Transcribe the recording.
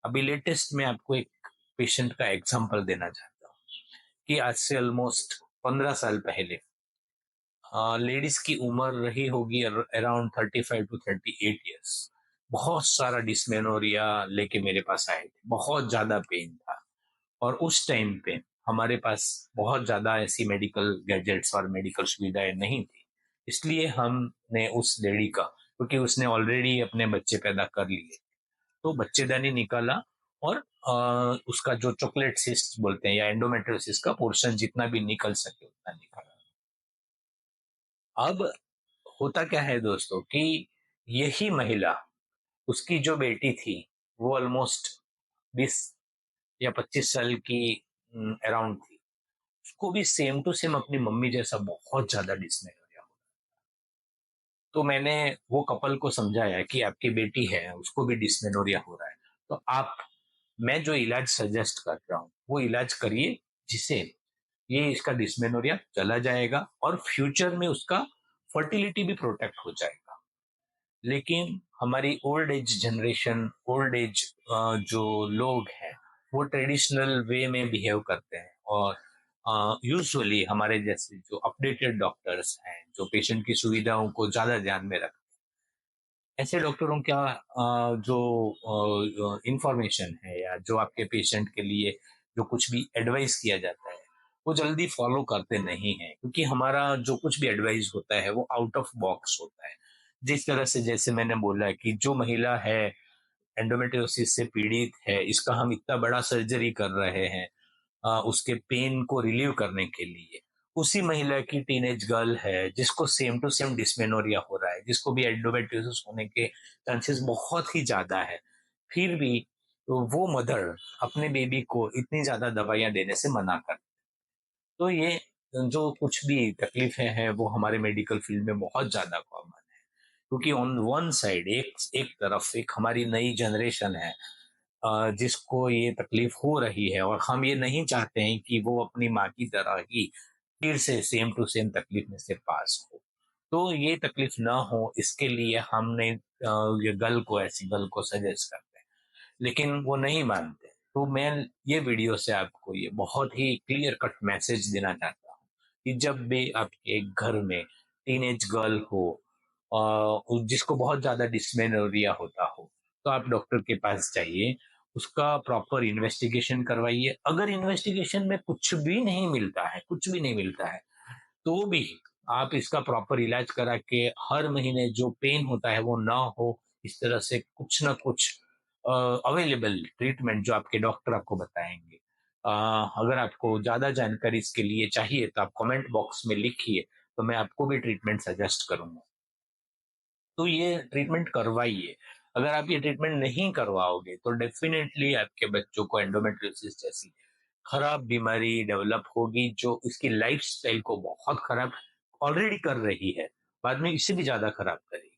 अभी लेटेस्ट में आपको एक पेशेंट का एग्जांपल देना चाहता हूँ कि आज से ऑलमोस्ट 15 साल पहले लेडीज की उम्र रही होगी अराउंड 35 to 38 ईयर्स। बहुत सारा डिस्मेनोरिया लेके मेरे पास आए थे, बहुत ज्यादा पेन था। और उस टाइम पे हमारे पास बहुत ज्यादा ऐसी मेडिकल गैजेट्स और मेडिकल सुविधाएं नहीं थी। इसलिए हमने उस लेडी का, क्योंकि उसने ऑलरेडी अपने बच्चे पैदा कर लिए, तो बच्चेदानी निकाला और उसका जो चॉकलेट सिस्ट बोलते हैं या एंडोमेट्रियोसिस का पोर्शन जितना भी निकल सके उतना निकाला। अब होता क्या है दोस्तों कि यही महिला, उसकी जो बेटी थी, वो ऑलमोस्ट 20 या 25 साल की अराउंड थी। उसको भी सेम टू सेम अपनी मम्मी जैसा बहुत ज्यादा डिस्मेनोरिया हो। तो मैंने वो कपल को समझाया कि आपकी बेटी है, उसको भी डिस्मेनोरिया हो रहा है, तो आप, मैं जो इलाज सजेस्ट कर रहा हूँ वो इलाज करिए, जिसे ये इसका डिस्मेनोरिया चला जाएगा और फ्यूचर में उसका फर्टिलिटी भी प्रोटेक्ट हो जाएगा। लेकिन हमारी old age generation, old age जो लोग हैं, वो ट्रेडिशनल वे में बिहेव करते हैं और यूजुअली हमारे जैसे जो अपडेटेड डॉक्टर्स हैं, जो पेशेंट की सुविधाओं को ज्यादा ध्यान में रखते हैं, ऐसे डॉक्टरों का जो इंफॉर्मेशन है या जो आपके पेशेंट के लिए जो कुछ भी एडवाइस किया जाता है, वो जल्दी फॉलो करते नहीं हैं, क्योंकि हमारा जो कुछ भी एडवाइस होता है वो आउट ऑफ बॉक्स होता है। जिस तरह से, जैसे मैंने बोला कि जो महिला है एंडोमेट्रियोसिस से पीड़ित है, इसका हम इतना बड़ा सर्जरी कर रहे हैं उसके पेन को रिलीव करने के लिए, उसी महिला की टीनेज गर्ल है जिसको सेम टू सेम डिस्मेनोरिया हो रहा है, जिसको भी एंडोमेट्रियोसिस होने के चांसेस बहुत ही ज्यादा है, फिर भी तो वो मदर अपने बेबी को इतनी ज्यादा दवाइयां देने से मना कर। तो ये जो कुछ भी तकलीफें हैं वो हमारे मेडिकल फील्ड में बहुत ज्यादा कॉमन है, क्योंकि ऑन वन साइड एक एक तरफ एक हमारी नई जनरेशन है जिसको ये तकलीफ हो रही है, और हम ये नहीं चाहते हैं कि वो अपनी माँ की तरह ही फिर से सेम टू सेम तकलीफ में से पास हो। तो ये तकलीफ ना हो, इसके लिए हमने ये गर्ल को, ऐसी गर्ल को सजेस्ट करते हैं, लेकिन वो नहीं मानते। तो मैं ये वीडियो से आपको ये बहुत ही क्लियर कट मैसेज देना चाहता हूँ कि जब भी आपके घर में टीनेज गर्ल हो जिसको बहुत ज्यादा डिस्मेनोरिया होता हो, तो आप डॉक्टर के पास जाइए, उसका प्रॉपर इन्वेस्टिगेशन करवाइए। अगर इन्वेस्टिगेशन में कुछ भी नहीं मिलता है, कुछ भी नहीं मिलता है, तो भी आप इसका प्रॉपर इलाज करा के हर महीने जो पेन होता है वो ना हो, इस तरह से कुछ ना कुछ अवेलेबल ट्रीटमेंट जो आपके डॉक्टर आपको बताएंगे। अगर आपको ज्यादा जानकारी इसके लिए चाहिए तो आप कमेंट बॉक्स में लिखिए, तो मैं आपको भी ट्रीटमेंट सजेस्ट करूंगा। तो ये ट्रीटमेंट करवाइए। अगर आप ये ट्रीटमेंट नहीं करवाओगे तो डेफिनेटली आपके बच्चों को एंडोमेट्रियोसिस जैसी खराब बीमारी डेवलप होगी, जो इसकी लाइफस्टाइल को बहुत खराब ऑलरेडी कर रही है, बाद में इससे भी ज्यादा खराब करेगी।